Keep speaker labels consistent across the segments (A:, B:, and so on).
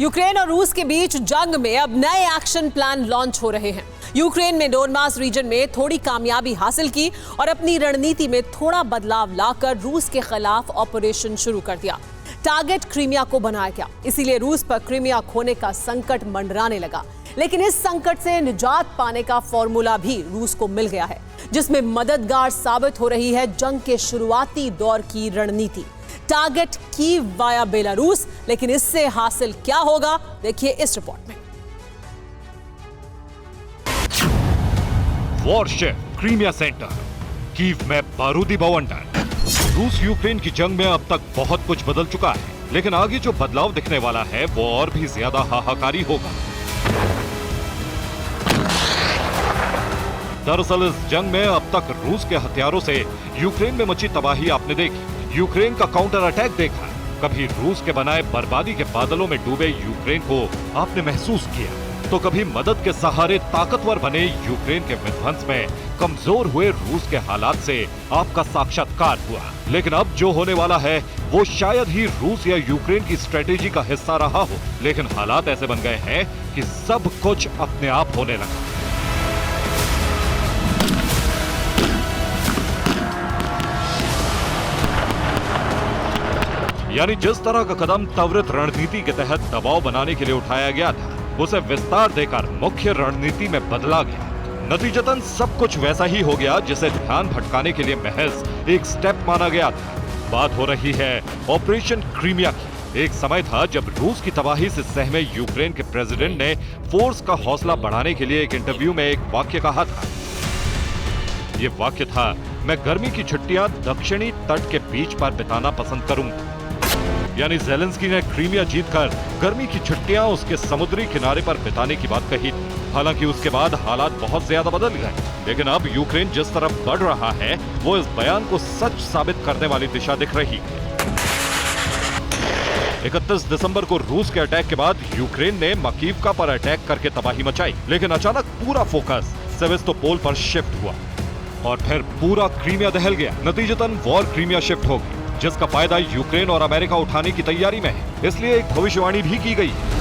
A: Ukraine और रूस के बीच जंग में अब नए एक्शन प्लान लॉन्च हो रहे हैं। यूक्रेन ने डोनबास रीजन में थोड़ी कामयाबी हासिल की और अपनी रणनीति में थोड़ा बदलाव लाकर रूस के खिलाफ ऑपरेशन शुरू कर दिया। टारगेट क्रीमिया को बनाया गया, इसीलिए रूस पर क्रीमिया खोने का संकट मंडराने लगा। लेकिन इस संकट से निजात पाने का फॉर्मूला भी रूस को मिल गया है, जिसमें मददगार साबित हो रही है जंग के शुरुआती दौर की रणनीति। Target Kyiv via Belarus. लेकिन इससे हासिल क्या होगा, देखिए इस रिपोर्ट में।
B: वॉरशिप क्रीमिया सेंटर, कीव में बारूदी बवंडर। रूस यूक्रेन की जंग में अब तक बहुत कुछ बदल चुका है, लेकिन आगे जो बदलाव दिखने वाला है वो और भी ज्यादा हाहाकारी होगा। दरअसल इस जंग में अब तक रूस के हथियारों से यूक्रेन में मची तबाही आपने देखी, यूक्रेन का काउंटर अटैक देखा, कभी रूस के बनाए बर्बादी के बादलों में डूबे यूक्रेन को आपने महसूस किया, तो कभी मदद के सहारे ताकतवर बने यूक्रेन के विध्वंस में कमजोर हुए रूस के हालात से आपका साक्षात्कार हुआ। लेकिन अब जो होने वाला है वो शायद ही रूस या यूक्रेन की स्ट्रेटेजी का हिस्सा रहा हो, लेकिन हालात ऐसे बन गए हैं कि सब कुछ अपने आप होने लगा। यानी जिस तरह का कदम त्वरित रणनीति के तहत दबाव बनाने के लिए उठाया गया था, उसे विस्तार देकर मुख्य रणनीति में बदला गया। नतीजतन सब कुछ वैसा ही हो गया जिसे ध्यान भटकाने के लिए महज एक स्टेप माना गया था। बात हो रही है ऑपरेशन क्रीमिया की। एक समय था जब रूस की तबाही से सहमे यूक्रेन के प्रेसिडेंट ने फोर्स का हौसला बढ़ाने के लिए एक इंटरव्यू में एक वाक्य कहा था। ये वाक्य था, मैं गर्मी की छुट्टियां दक्षिणी तट के बीच पर बिताना पसंद करूंगा। यानी ज़ेलेंस्की ने क्रीमिया जीतकर गर्मी की छुट्टियां उसके समुद्री किनारे पर बिताने की बात कही थी। हालांकि उसके बाद हालात बहुत ज्यादा बदल गए, लेकिन अब यूक्रेन जिस तरफ बढ़ रहा है वो इस बयान को सच साबित करने वाली दिशा दिख रही है। 31 दिसंबर को रूस के अटैक के बाद यूक्रेन ने मकीवका पर अटैक करके तबाही मचाई, लेकिन अचानक पूरा फोकस सेवेस्तोपोल पर शिफ्ट हुआ और फिर पूरा क्रीमिया दहल गया। नतीजतन वॉर क्रीमिया शिफ्ट हो गई, जिसका फायदा यूक्रेन और अमेरिका उठाने की तैयारी में है। इसलिए एक भविष्यवाणी भी की गई है।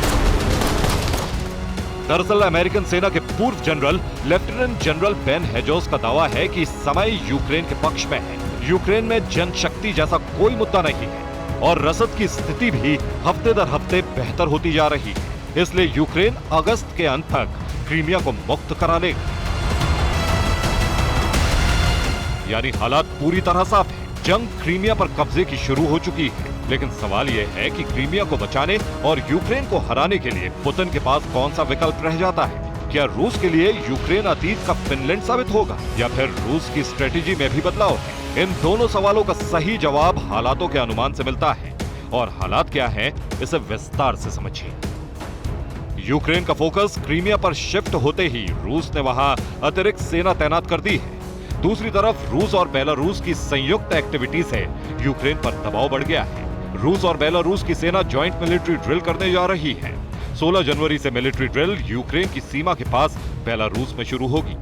B: दरअसल अमेरिकन सेना के पूर्व जनरल लेफ्टिनेंट जनरल बेन हेजोस का दावा है कि समय यूक्रेन के पक्ष में है। यूक्रेन में जनशक्ति जैसा कोई मुद्दा नहीं है और रसद की स्थिति भी हफ्ते दर हफ्ते बेहतर होती जा रही है। इसलिए यूक्रेन अगस्त के अंत तक क्रीमिया को मुक्त करा लेगा। यानी हालात पूरी तरह साफ है। जंग क्रीमिया पर कब्जे की शुरू हो चुकी है, लेकिन सवाल यह है कि क्रीमिया को बचाने और यूक्रेन को हराने के लिए पुतिन के पास कौन सा विकल्प रह जाता है। क्या रूस के लिए यूक्रेन अतीत का फिनलैंड साबित होगा या फिर रूस की स्ट्रेटेजी में भी बदलाव है? इन दोनों सवालों का सही जवाब हालातों के अनुमान से मिलता है। और हालात क्या है, इसे विस्तार से समझिए। यूक्रेन का फोकस क्रीमिया पर शिफ्ट होते ही रूस ने वहां अतिरिक्त सेना तैनात कर दी है। दूसरी तरफ रूस और बेलारूस की संयुक्त एक्टिविटी से यूक्रेन पर दबाव बढ़ गया है। रूस और बेलारूस की सेना जॉइंट मिलिट्री ड्रिल करने जा रही है। 16 जनवरी से मिलिट्री ड्रिल यूक्रेन की सीमा के पास बेलारूस में शुरू होगी।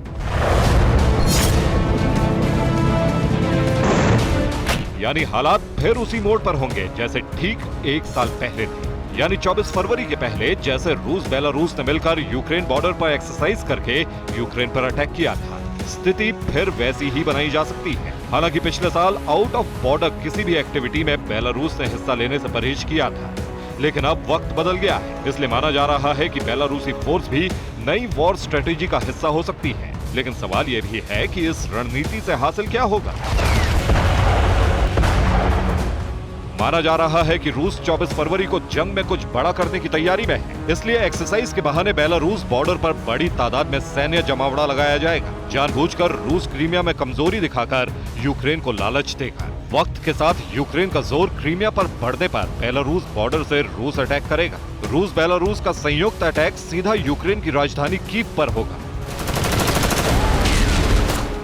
B: यानी हालात फिर उसी मोड़ पर होंगे जैसे ठीक एक साल पहले थे। यानी 24 फरवरी के पहले जैसे रूस बेलारूस ने मिलकर यूक्रेन बॉर्डर पर एक्सरसाइज करके यूक्रेन पर अटैक किया था, स्थिति फिर वैसी ही बनाई जा सकती है। हालांकि पिछले साल आउट ऑफ बॉर्डर किसी भी एक्टिविटी में बेलारूस ने हिस्सा लेने से परहेज किया था, लेकिन अब वक्त बदल गया है। इसलिए माना जा रहा है कि बेलारूसी फोर्स भी नई वॉर स्ट्रेटेजी का हिस्सा हो सकती है। लेकिन सवाल यह भी है कि इस रणनीति से हासिल क्या होगा। माना जा रहा है कि रूस 24 फरवरी को जंग में कुछ बड़ा करने की तैयारी में है, इसलिए एक्सरसाइज के बहाने बेलारूस बॉर्डर पर बड़ी तादाद में सैन्य जमावड़ा लगाया जाएगा। जानबूझकर रूस क्रीमिया में कमजोरी दिखाकर यूक्रेन को लालच देगा। वक्त के साथ यूक्रेन का जोर क्रीमिया पर बढ़ने पर बेलारूस बॉर्डर से रूस अटैक करेगा। रूस बेलारूस का संयुक्त अटैक सीधा यूक्रेन की राजधानी कीव पर होगा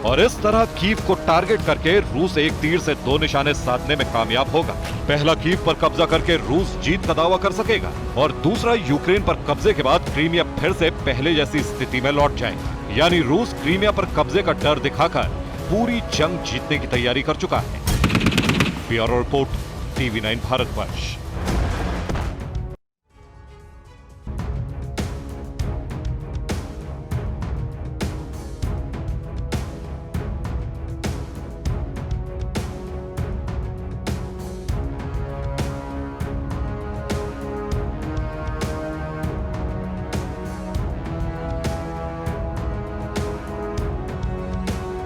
B: और इस तरह कीव को टारगेट करके रूस एक तीर से दो निशाने साधने में कामयाब होगा। पहला कीव पर कब्जा करके रूस जीत का दावा कर सकेगा और दूसरा यूक्रेन पर कब्जे के बाद क्रीमिया फिर से पहले जैसी स्थिति में लौट जाएगा। यानी रूस क्रीमिया पर कब्जे का डर दिखाकर पूरी जंग जीतने की तैयारी कर चुका है। Bureau report, TV9 Bharatvarsh.